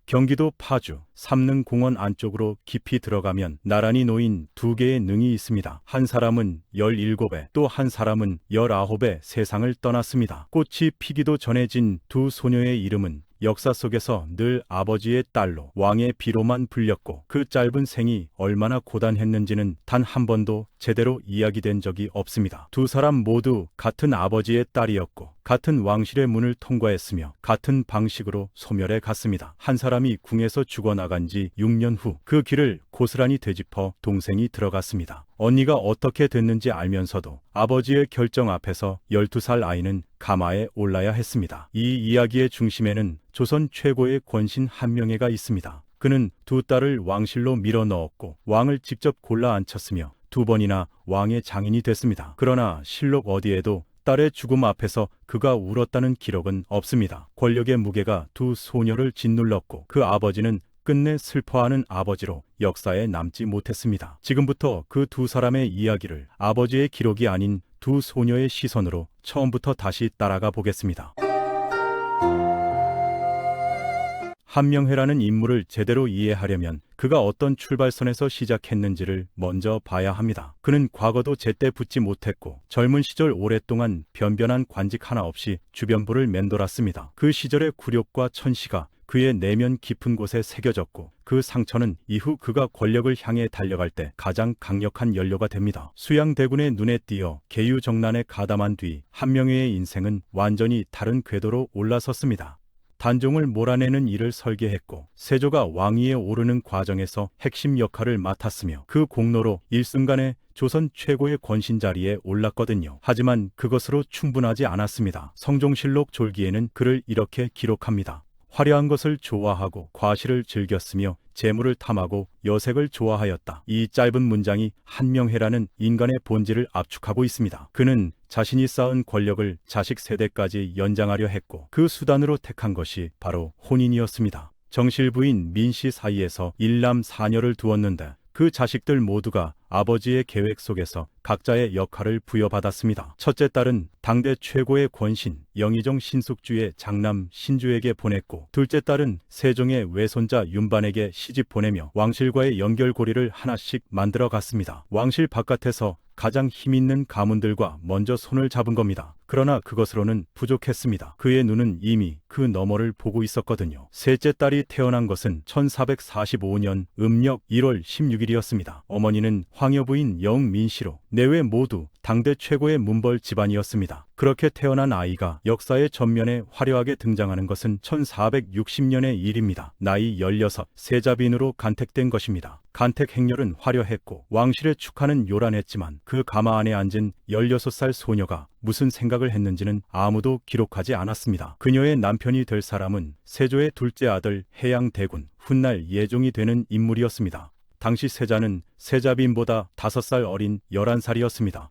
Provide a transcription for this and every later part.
경기도 파주 삼능공원 안쪽으로 깊이 들어가면 나란히 놓인 두 개의 능이 있습니다. 한 사람은 17에 또 한 사람은 19에 세상을 떠났습니다. 꽃이 피기도 전해진 두 소녀의 이름은 역사 속에서 늘 아버지의 딸로 왕의 비로만 불렸고 그 짧은 생이 얼마나 고단했는지는 단 한 번도 제대로 이야기된 적이 없습니다. 두 사람 모두 같은 아버지의 딸이었고 같은 왕실의 문을 통과했으며 같은 방식으로 소멸해 갔습니다. 한 사람이 궁에서 죽어나간 지 6년 후 그 길을 고스란히 되짚어 동생이 들어갔습니다. 언니가 어떻게 됐는지 알면서도 아버지의 결정 앞에서 12살 아이는 가마에 올라야 했습니다. 이 이야기의 중심에는 조선 최고의 권신 한명회가 있습니다. 그는 두 딸을 왕실로 밀어넣었고 왕을 직접 골라 앉혔으며 두 번이나 왕의 장인이 됐습니다. 그러나 실록 어디에도 딸의 죽음 앞에서 그가 울었다는 기록은 없습니다. 권력의 무게가 두 소녀를 짓눌렀고 그 아버지는 끝내 슬퍼하는 아버지로 역사에 남지 못했습니다. 지금부터 그 두 사람의 이야기를 아버지의 기록이 아닌 두 소녀의 시선으로 처음부터 다시 따라가 보겠습니다. 한명회라는 인물을 제대로 이해하려면 그가 어떤 출발선에서 시작했는지를 먼저 봐야 합니다. 그는 과거도 제때 붙지 못했고 젊은 시절 오랫동안 변변한 관직 하나 없이 주변부를 맴돌았습니다. 그 시절의 굴욕과 천시가 그의 내면 깊은 곳에 새겨졌고 그 상처는 이후 그가 권력을 향해 달려갈 때 가장 강력한 연료가 됩니다. 수양대군의 눈에 띄어 계유정난에 가담한 뒤 한명회의 인생은 완전히 다른 궤도로 올라섰습니다. 단종을 몰아내는 일을 설계했고 세조가 왕위에 오르는 과정에서 핵심 역할을 맡았으며 그 공로로 일순간에 조선 최고의 권신 자리에 올랐거든요. 하지만 그것으로 충분하지 않았습니다. 성종실록 졸기에는 그를 이렇게 기록합니다. 화려한 것을 좋아하고 과실을 즐겼으며 재물을 탐하고 여색을 좋아하였다. 이 짧은 문장이 한명회라는 인간의 본질을 압축하고 있습니다. 그는 자신이 쌓은 권력을 자식 세대까지 연장하려 했고 그 수단으로 택한 것이 바로 혼인이었습니다. 정실부인 민씨 사이에서 일남 사녀를 두었는데 그 자식들 모두가 아버지의 계획 속에서 각자의 역할을 부여받았습니다. 첫째 딸은 당대 최고의 권신 영의정 신숙주의 장남 신주에게 보냈고 둘째 딸은 세종의 외손자 윤반에게 시집 보내며 왕실과의 연결고리를 하나씩 만들어 갔습니다. 왕실 바깥에서 가장 힘있는 가문들과 먼저 손을 잡은 겁니다. 그러나 그것으로는 부족했습니다. 그의 눈은 이미 그 너머를 보고 있었거든요. 셋째 딸이 태어난 것은 1445년 음력 1월 16일이었습니다. 어머니는 황여부인 영민씨로 내외 모두 당대 최고의 문벌 집안이었습니다. 그렇게 태어난 아이가 역사의 전면에 화려하게 등장하는 것은 1460년의 일입니다. 나이 16, 세자빈으로 간택된 것입니다. 간택 행렬은 화려했고 왕실의 축하는 요란했지만 그 가마 안에 앉은 16살 소녀가 무슨 생각을 했는지는 아무도 기록하지 않았습니다. 그녀의 남편이 될 사람은 세조의 둘째 아들 해양대군 훗날 예종이 되는 인물이었습니다. 당시 세자는 세자빈보다 5살 어린 11살이었습니다.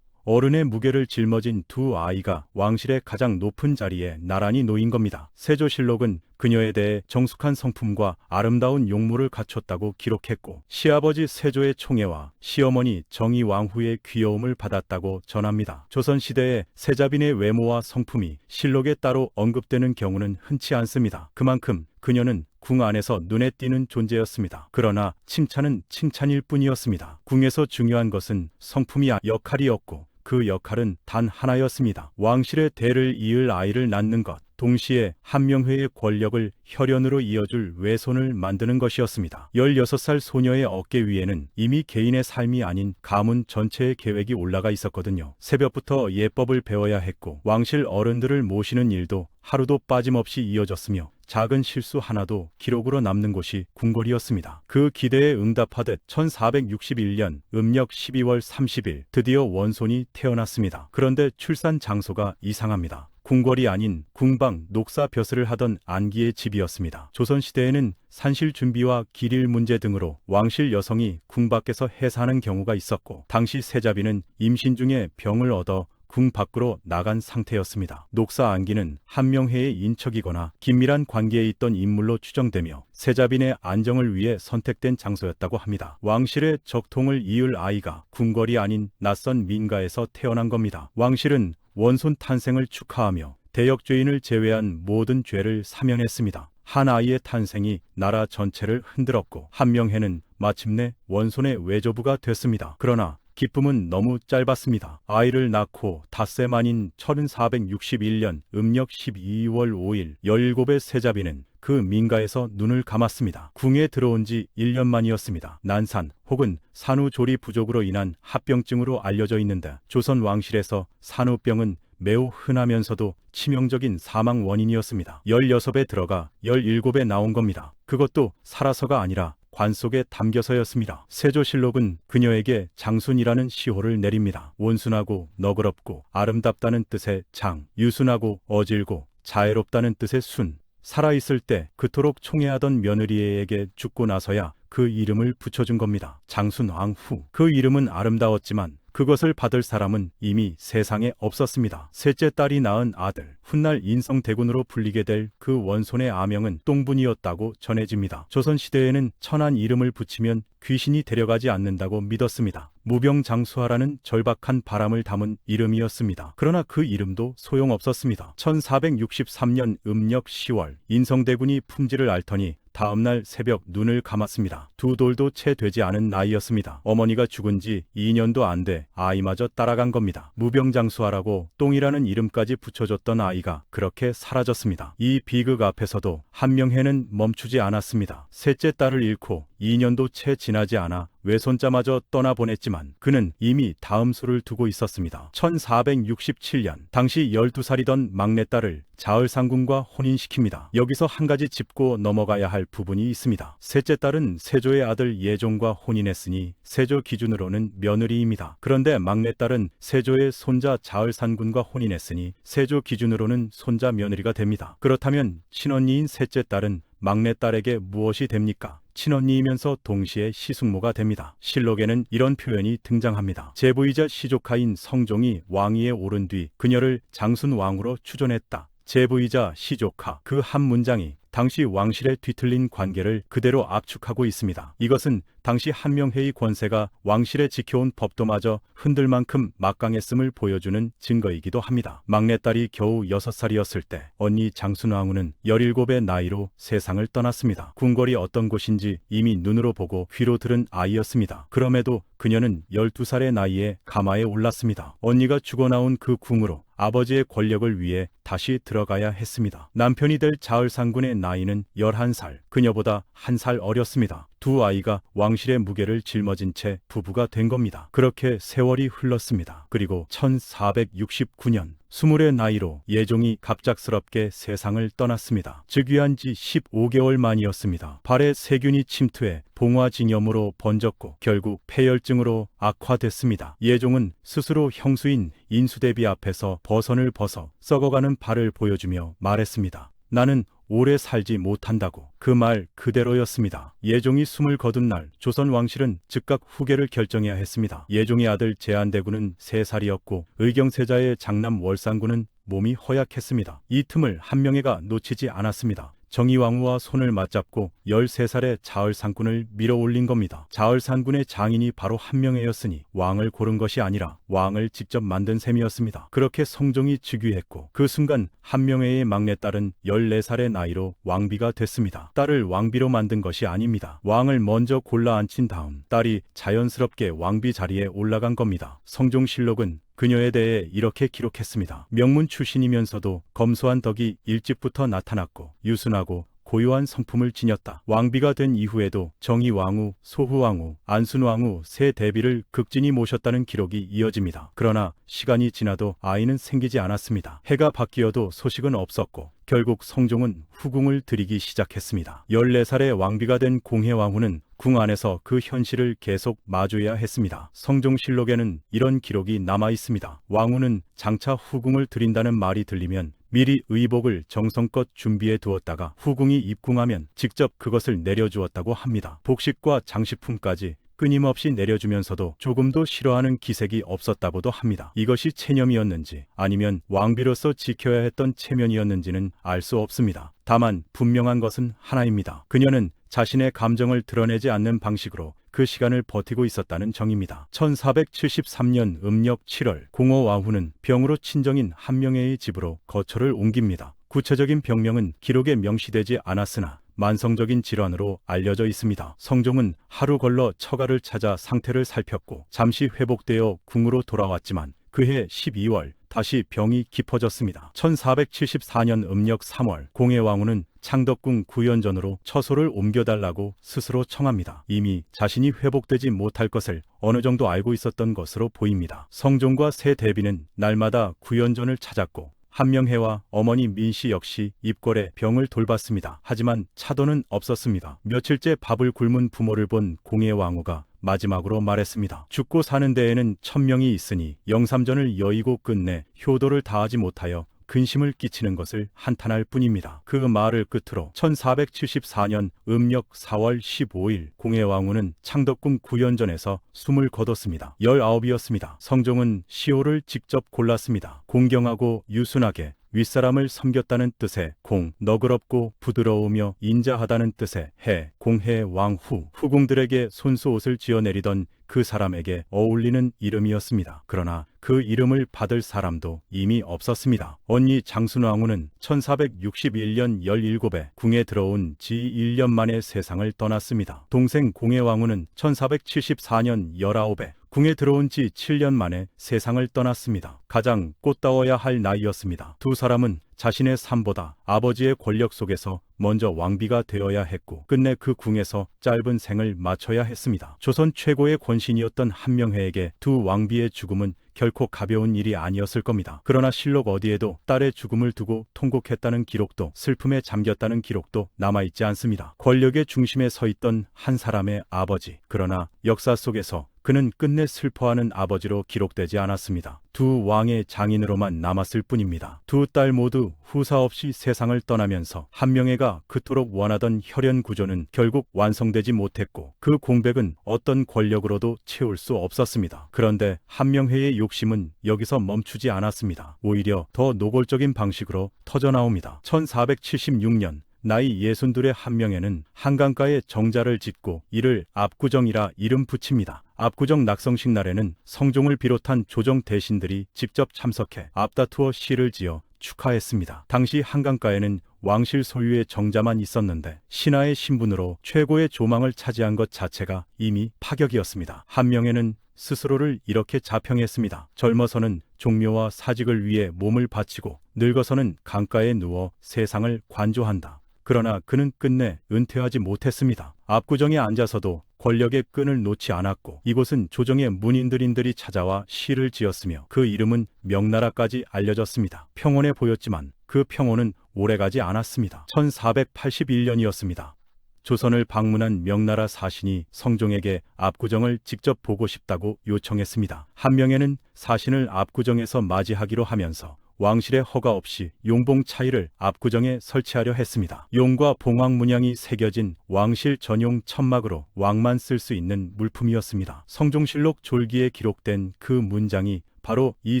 어른의 무게를 짊어진 두 아이가 왕실의 가장 높은 자리에 나란히 놓인 겁니다. 세조실록은 그녀에 대해 정숙한 성품과 아름다운 용모를 갖췄다고 기록했고 시아버지 세조의 총애와 시어머니 정의왕후의 귀여움을 받았다고 전합니다. 조선시대의 세자빈의 외모와 성품이 실록에 따로 언급되는 경우는 흔치 않습니다. 그만큼 그녀는 궁 안에서 눈에 띄는 존재였습니다. 그러나 칭찬은 칭찬일 뿐이었습니다. 궁에서 중요한 것은 성품이 역할이었고 그 역할은 단 하나였습니다. 왕실의 대를 이을 아이를 낳는 것, 동시에 한명회의 권력을 혈연으로 이어줄 외손을 만드는 것이었습니다. 16살 소녀의 어깨 위에는 이미 개인의 삶이 아닌 가문 전체의 계획이 올라가 있었거든요. 새벽부터 예법을 배워야 했고 왕실 어른들을 모시는 일도 하루도 빠짐없이 이어졌으며 작은 실수 하나도 기록으로 남는 곳이 궁궐이었습니다. 그 기대에 응답하듯 1461년 음력 12월 30일 드디어 원손이 태어났습니다. 그런데 출산 장소가 이상합니다. 궁궐이 아닌 궁방 녹사 벼슬을 하던 안기의 집이었습니다. 조선시대에는 산실 준비와 길일 문제 등으로 왕실 여성이 궁 밖에서 해사하는 경우가 있었고 당시 세자비는 임신 중에 병을 얻어 궁 밖으로 나간 상태였습니다. 녹사 안기는 한명회의 인척이거나 긴밀한 관계에 있던 인물로 추정되며 세자빈의 안정을 위해 선택된 장소였다고 합니다. 왕실의 적통을 이을 아이가 궁궐이 아닌 낯선 민가에서 태어난 겁니다. 왕실은 원손 탄생을 축하하며 대역죄인을 제외한 모든 죄를 사면했습니다. 한 아이의 탄생이 나라 전체를 흔들었고 한명회는 마침내 원손의 외조부가 됐습니다. 그러나 기쁨은 너무 짧았습니다. 아이를 낳고 닷새 만인 1461년 음력 12월 5일 17의 세자비는 그 민가에서 눈을 감았습니다. 궁에 들어온 지 1년 만이었습니다. 난산 혹은 산후조리 부족으로 인한 합병증으로 알려져 있는데 조선 왕실에서 산후병은 매우 흔하면서도 치명적인 사망 원인이었습니다. 16에 들어가 17에 나온 겁니다. 그것도 살아서가 아니라 관 속에 담겨서였습니다. 세조실록은 그녀에게 장순이라는 시호를 내립니다. 온순하고 너그럽고 아름답다는 뜻의 장, 유순하고 어질고 자애롭다는 뜻의 순, 살아있을 때 그토록 총애하던 며느리에게 죽고 나서야 그 이름을 붙여준 겁니다. 장순왕후. 그 이름은 아름다웠지만 그것을 받을 사람은 이미 세상에 없었습니다. 셋째 딸이 낳은 아들, 훗날 인성대군으로 불리게 될 그 원손의 아명은 똥분이었다고 전해집니다. 조선시대에는 천한 이름을 붙이면 귀신이 데려가지 않는다고 믿었습니다. 무병장수하라는 절박한 바람을 담은 이름이었습니다. 그러나 그 이름도 소용없었습니다. 1463년 음력 10월 인성대군이 품질을 앓더니 다음날 새벽 눈을 감았습니다. 두 돌도 채 되지 않은 나이였습니다. 어머니가 죽은 지 2년도 안 돼 아이마저 따라간 겁니다. 무병장수하라고 똥이라는 이름까지 붙여줬던 아이가 그렇게 사라졌습니다. 이 비극 앞에서도 한명회는 멈추지 않았습니다. 셋째 딸을 잃고 2년도 채 지나지 않아 외손자마저 떠나보냈지만 그는 이미 다음 수를 두고 있었습니다. 1467년 당시 12살이던 막내딸을 자을상군과 혼인시킵니다. 여기서 한 가지 짚고 넘어가야 할 부분이 있습니다. 셋째 딸은 세조의 아들 예종과 혼인했으니 세조 기준으로는 며느리입니다. 그런데 막내딸은 세조의 손자 자을상군과 혼인했으니 세조 기준으로는 손자 며느리가 됩니다. 그렇다면 친언니인 셋째 딸은 막내딸에게 무엇이 됩니까? 친언니이면서 동시에 시숙모가 됩니다. 실록에는 이런 표현이 등장합니다. 제부이자 시조카인 성종이 왕위에 오른 뒤 그녀를 장순왕후로 추존했다. 제부이자 시조카, 그 한 문장이 당시 왕실의 뒤틀린 관계를 그대로 압축하고 있습니다. 이것은 당시 한명회의 권세가 왕실에 지켜온 법도마저 흔들 만큼 막강했음을 보여주는 증거이기도 합니다. 막내딸이 겨우 6살이었을 때 언니 장순왕후는 17의 나이로 세상을 떠났습니다. 궁궐이 어떤 곳인지 이미 눈으로 보고 귀로 들은 아이였습니다. 그럼에도 그녀는 12살의 나이에 가마에 올랐습니다. 언니가 죽어나온 그 궁으로 아버지의 권력을 위해 다시 들어가야 했습니다. 남편이 될 자을상군의 나이는 11살, 그녀보다 1살 어렸습니다. 두 아이가 왕실의 무게를 짊어진 채 부부가 된 겁니다. 그렇게 세월이 흘렀습니다. 그리고 1469년 20의 나이로 예종이 갑작스럽게 세상을 떠났습니다. 즉위한 지 15개월 만이었습니다. 발에 세균이 침투해 봉화징염으로 번졌고 결국 폐혈증으로 악화됐습니다. 예종은 스스로 형수인 인수대비 앞에서 버선을 벗어 썩어가는 발을 보여주며 말했습니다. 나는 오래 살지 못한다고. 그 말 그대로였습니다. 예종이 숨을 거둔 날 조선 왕실은 즉각 후계를 결정해야 했습니다. 예종의 아들 제한대군은 3살이었고 의경세자의 장남 월상군은 몸이 허약했습니다. 이 틈을 한명회가 놓치지 않았습니다. 정의왕후와 손을 맞잡고 13살의 자을상군을 밀어올린 겁니다. 자을상군의 장인이 바로 한명회였으니 왕을 고른 것이 아니라 왕을 직접 만든 셈이었습니다. 그렇게 성종이 즉위했고 그 순간 한명회의 막내딸은 14살의 나이로 왕비가 됐습니다. 딸을 왕비로 만든 것이 아닙니다. 왕을 먼저 골라 앉힌 다음 딸이 자연스럽게 왕비 자리에 올라간 겁니다. 성종실록은 그녀에 대해 이렇게 기록했습니다. 명문 출신이면서도 검소한 덕이 일찍부터 나타났고 유순하고 고요한 성품을 지녔다. 왕비가 된 이후에도 정의왕후, 소후왕후, 안순왕후 세 대비를 극진히 모셨다는 기록이 이어집니다. 그러나 시간이 지나도 아이는 생기지 않았습니다. 해가 바뀌어도 소식은 없었고 결국 성종은 후궁을 들이기 시작했습니다. 14살의 왕비가 된 공혜왕후는 궁 안에서 그 현실을 계속 마주해야 했습니다. 성종실록에는 이런 기록이 남아 있습니다. 왕후는 장차 후궁을 들인다는 말이 들리면 미리 의복을 정성껏 준비해 두었다가 후궁이 입궁하면 직접 그것을 내려주었다고 합니다. 복식과 장식품까지 끊임없이 내려주면서도 조금도 싫어하는 기색이 없었다고도 합니다. 이것이 체념이었는지 아니면 왕비로서 지켜야 했던 체면이었는지는 알 수 없습니다. 다만 분명한 것은 하나입니다. 그녀는 자신의 감정을 드러내지 않는 방식으로 그 시간을 버티고 있었다는 정입니다. 1473년 음력 7월 공허왕후는 병으로 친정인 한명회의 집으로 거처를 옮깁니다. 구체적인 병명은 기록에 명시되지 않았으나 만성적인 질환으로 알려져 있습니다. 성종은 하루 걸러 처가를 찾아 상태를 살폈고 잠시 회복되어 궁으로 돌아왔지만 그해 12월 다시 병이 깊어졌습니다. 1474년 음력 3월 공해왕후는 창덕궁 구연전으로 처소를 옮겨달라고 스스로 청합니다. 이미 자신이 회복되지 못할 것을 어느 정도 알고 있었던 것으로 보입니다. 성종과 새 대비는 날마다 구연전을 찾았고 한명회와 어머니 민씨 역시 입궐에 병을 돌봤습니다. 하지만 차도는 없었습니다. 며칠째 밥을 굶은 부모를 본 공해왕후가 마지막으로 말했습니다. 죽고 사는 데에는 천명이 있으니 영삼전을 여의고 끝내 효도를 다하지 못하여 근심을 끼치는 것을 한탄할 뿐입니다. 그 말을 끝으로 1474년 음력 4월 15일 공해왕후는 창덕궁 구연전에서 숨을 거뒀습니다. 19이었습니다. 성종은 시호를 직접 골랐습니다. 공경하고 유순하게 윗사람을 섬겼다는 뜻의 공, 너그럽고 부드러우며 인자하다는 뜻의 해, 공해왕후. 후궁들에게 손수 옷을 지어내리던 그 사람에게 어울리는 이름이었습니다. 그러나 그 이름을 받을 사람도 이미 없었습니다. 언니 장순왕후는 1461년 17에 궁에 들어온 지 1년 만에 세상을 떠났습니다. 동생 공해왕후는 1474년 19에 궁에 들어온 지 7년 만에 세상을 떠났습니다. 가장 꽃다워야 할 나이였습니다. 두 사람은 자신의 삶보다 아버지의 권력 속에서 먼저 왕비가 되어야 했고 끝내 그 궁에서 짧은 생을 마쳐야 했습니다. 조선 최고의 권신이었던 한명회에게 두 왕비의 죽음은 결코 가벼운 일이 아니었을 겁니다. 그러나 실록 어디에도 딸의 죽음을 두고 통곡했다는 기록도 슬픔에 잠겼다는 기록도 남아있지 않습니다. 권력의 중심에 서 있던 한 사람의 아버지. 그러나 역사 속에서 그는 끝내 슬퍼하는 아버지로 기록되지 않았습니다. 두 왕의 장인으로만 남았을 뿐입니다. 두 딸 모두 후사 없이 세상을 떠나면서 한명회가 그토록 원하던 혈연 구조는 결국 완성되지 못했고 그 공백은 어떤 권력으로도 채울 수 없었습니다. 그런데 한명회의 욕심은 여기서 멈추지 않았습니다. 오히려 더 노골적인 방식으로 터져나옵니다. 1476년 나이 62의 한명회는 한강가에 정자를 짓고 이를 압구정이라 이름 붙입니다. 압구정 낙성식 날에는 성종을 비롯한 조정 대신들이 직접 참석해 앞다투어 시를 지어 축하했습니다. 당시 한강가에는 왕실 소유의 정자만 있었는데 신하의 신분으로 최고의 조망을 차지한 것 자체가 이미 파격이었습니다. 한명회는 스스로를 이렇게 자평했습니다. 젊어서는 종묘와 사직을 위해 몸을 바치고 늙어서는 강가에 누워 세상을 관조한다. 그러나 그는 끝내 은퇴하지 못했습니다. 압구정에 앉아서도 권력의 끈을 놓지 않았고 이곳은 조정의 문인들인들이 찾아와 시를 지었으며 그 이름은 명나라까지 알려졌습니다. 평온해 보였지만 그 평온은 오래가지 않았습니다. 1481년이었습니다. 조선을 방문한 명나라 사신이 성종에게 압구정을 직접 보고 싶다고 요청했습니다. 한명회는 사신을 압구정에서 맞이하기로 하면서 왕실의 허가 없이 용봉 차이를 압구정에 설치하려 했습니다. 용과 봉황 문양이 새겨진 왕실 전용 천막으로 왕만 쓸 수 있는 물품이었습니다. 성종실록 졸기에 기록된 그 문장이 바로 이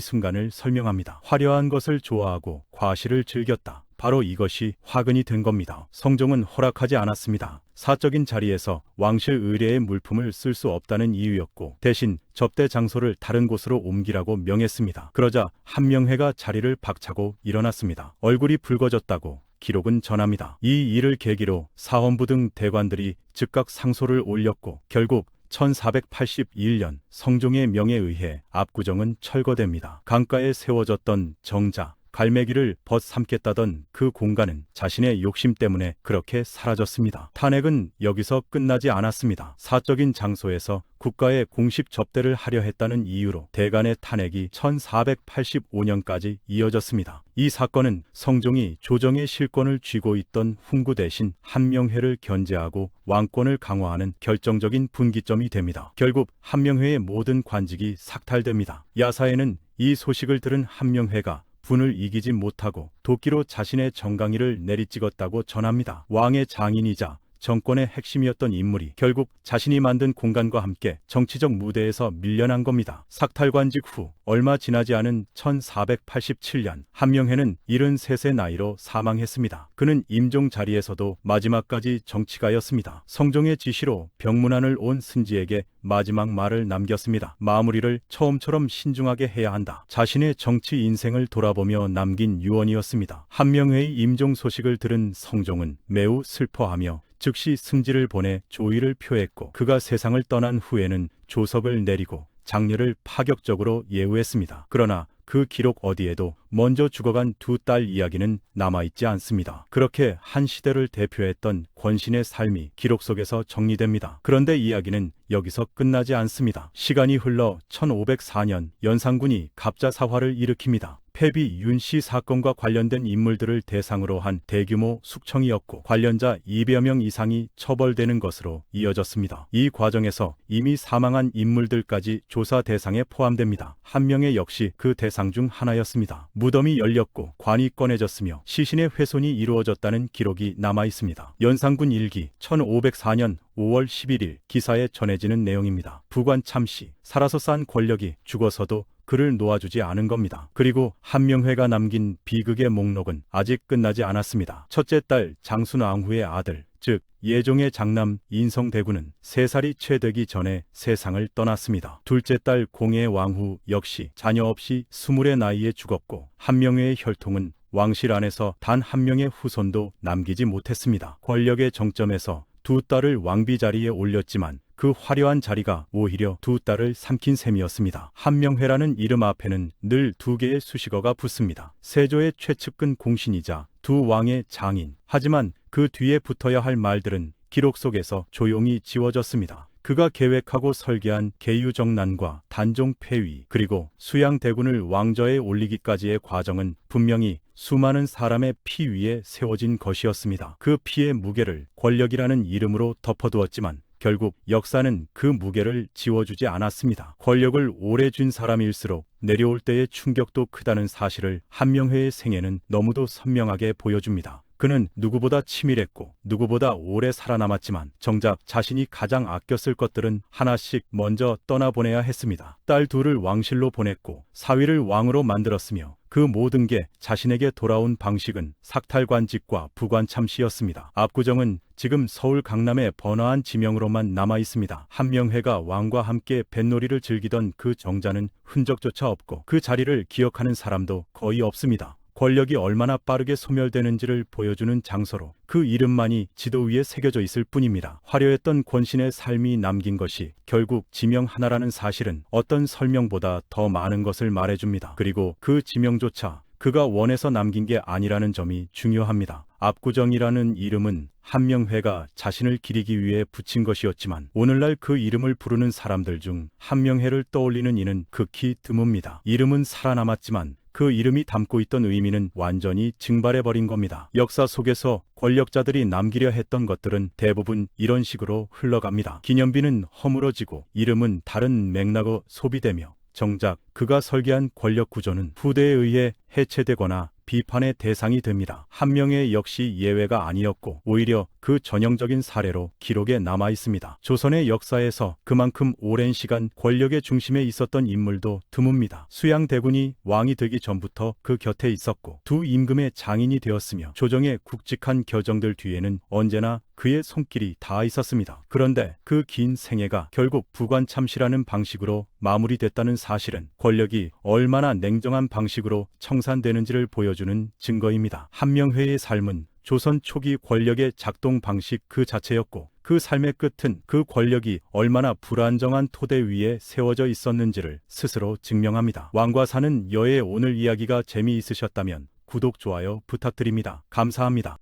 순간을 설명합니다. 화려한 것을 좋아하고 과시를 즐겼다. 바로 이것이 화근이 된 겁니다. 성종은 허락하지 않았습니다. 사적인 자리에서 왕실 의례의 물품을 쓸 수 없다는 이유였고 대신 접대 장소를 다른 곳으로 옮기라고 명했습니다. 그러자 한명회가 자리를 박차고 일어났습니다. 얼굴이 붉어졌다고 기록은 전합니다. 이 일을 계기로 사헌부 등 대관들이 즉각 상소를 올렸고 결국 1481년 성종의 명에 의해 압구정은 철거됩니다. 강가에 세워졌던 정자, 갈매기를 벗삼겠다던 그 공간은 자신의 욕심 때문에 그렇게 사라졌습니다. 탄핵은 여기서 끝나지 않았습니다. 사적인 장소에서 국가에 공식 접대를 하려 했다는 이유로 대간의 탄핵이 1485년까지 이어졌습니다. 이 사건은 성종이 조정의 실권을 쥐고 있던 훈구 대신 한명회를 견제하고 왕권을 강화하는 결정적인 분기점이 됩니다. 결국 한명회의 모든 관직이 삭탈됩니다. 야사에는 이 소식을 들은 한명회가 분을 이기지 못하고 도끼로 자신의 정강이를 내리찍었다고 전합니다. 왕의 장인이자 정권의 핵심이었던 인물이 결국 자신이 만든 공간과 함께 정치적 무대에서 밀려난 겁니다. 삭탈관직 후 얼마 지나지 않은 1487년 한명회는 73세 나이로 사망했습니다. 그는 임종 자리에서도 마지막까지 정치가였습니다. 성종의 지시로 병문안을 온 승지에게 마지막 말을 남겼습니다. 마무리를 처음처럼 신중하게 해야 한다. 자신의 정치 인생을 돌아보며 남긴 유언이었습니다. 한명회의 임종 소식을 들은 성종은 매우 슬퍼하며 즉시 승지를 보내 조의를 표했고 그가 세상을 떠난 후에는 조석을 내리고 장례를 파격적으로 예우했습니다. 그러나 그 기록 어디에도 먼저 죽어간 두 딸 이야기는 남아있지 않습니다. 그렇게 한 시대를 대표했던 권신의 삶이 기록 속에서 정리됩니다. 그런데 이야기는 여기서 끝나지 않습니다. 시간이 흘러 1504년 연산군이 갑자사화를 일으킵니다. 패비 윤씨 사건과 관련된 인물들을 대상으로 한 대규모 숙청이었고 관련자 200여 명 이상이 처벌되는 것으로 이어졌습니다. 이 과정에서 이미 사망한 인물들까지 조사 대상에 포함됩니다. 한명회 역시 그 대상 중 하나였습니다. 무덤이 열렸고 관이 꺼내졌으며 시신의 훼손이 이루어졌다는 기록이 남아있습니다. 연산군 일기 1504년 5월 11일 기사에 전해지는 내용입니다. 부관 참시 살아서 싼 권력이 죽어서도 그를 놓아주지 않은 겁니다. 그리고 한명회가 남긴 비극의 목록은 아직 끝나지 않았습니다. 첫째 딸 장순왕후의 아들 즉 예종의 장남 인성대군은 3살이 채 되기 전에 세상을 떠났습니다. 둘째 딸 공의 왕후 역시 자녀 없이 20의 나이에 죽었고 한명회의 혈통은 왕실 안에서 단 한 명의 후손도 남기지 못했습니다. 권력의 정점에서 두 딸을 왕비 자리에 올렸지만 그 화려한 자리가 오히려 두 딸을 삼킨 셈이었습니다. 한명회라는 이름 앞에는 늘 두 개의 수식어가 붙습니다. 세조의 최측근 공신이자 두 왕의 장인. 하지만 그 뒤에 붙어야 할 말들은 기록 속에서 조용히 지워졌습니다. 그가 계획하고 설계한 계유정난과 단종 폐위 그리고 수양대군을 왕좌에 올리기까지의 과정은 분명히 수많은 사람의 피 위에 세워진 것이었습니다. 그 피의 무게를 권력이라는 이름으로 덮어두었지만 결국 역사는 그 무게를 지워주지 않았습니다. 권력을 오래 쥔 사람일수록 내려올 때의 충격도 크다는 사실을 한명회의 생애는 너무도 선명하게 보여줍니다. 그는 누구보다 치밀했고 누구보다 오래 살아남았지만 정작 자신이 가장 아껴 쓸 것들은 하나씩 먼저 떠나보내야 했습니다. 딸 둘을 왕실로 보냈고 사위를 왕으로 만들었으며 그 모든 게 자신에게 돌아온 방식은 삭탈관직과 부관참시였습니다. 압구정은 지금 서울 강남의 번화한 지명으로만 남아있습니다. 한명회가 왕과 함께 뱃놀이를 즐기던 그 정자는 흔적조차 없고 그 자리를 기억하는 사람도 거의 없습니다. 권력이 얼마나 빠르게 소멸되는지를 보여주는 장소로 그 이름만이 지도 위에 새겨져 있을 뿐입니다. 화려했던 권신의 삶이 남긴 것이 결국 지명 하나라는 사실은 어떤 설명보다 더 많은 것을 말해줍니다. 그리고 그 지명조차 그가 원해서 남긴 게 아니라는 점이 중요합니다. 압구정이라는 이름은 한명회가 자신을 기리기 위해 붙인 것이었지만 오늘날 그 이름을 부르는 사람들 중 한명회를 떠올리는 이는 극히 드뭅니다. 이름은 살아남았지만 그 이름이 담고 있던 의미는 완전히 증발해버린 겁니다. 역사 속에서 권력자들이 남기려 했던 것들은 대부분 이런 식으로 흘러갑니다. 기념비는 허물어지고 이름은 다른 맥락으로 소비되며 정작 그가 설계한 권력 구조는 후대에 의해 해체되거나 비판의 대상이 됩니다. 한명회 역시 예외가 아니었고 오히려 그 전형적인 사례로 기록에 남아 있습니다. 조선의 역사에서 그만큼 오랜 시간 권력의 중심에 있었던 인물도 드뭅니다. 수양대군이 왕이 되기 전부터 그 곁에 있었고 두 임금의 장인이 되었으며 조정의 굵직한 겨정들 뒤에는 언제나 그의 손길이 닿아 있었습니다. 그런데 그 긴 생애가 결국 부관참시라는 방식으로 마무리됐다는 사실은 권력이 얼마나 냉정한 방식으로 청산되는지를 보여주는 증거입니다. 한명회의 삶은 조선 초기 권력의 작동 방식 그 자체였고 그 삶의 끝은 그 권력이 얼마나 불안정한 토대 위에 세워져 있었는지를 스스로 증명합니다. 왕과 사는 여의 오늘 이야기가 재미있으셨다면 구독, 좋아요 부탁드립니다. 감사합니다.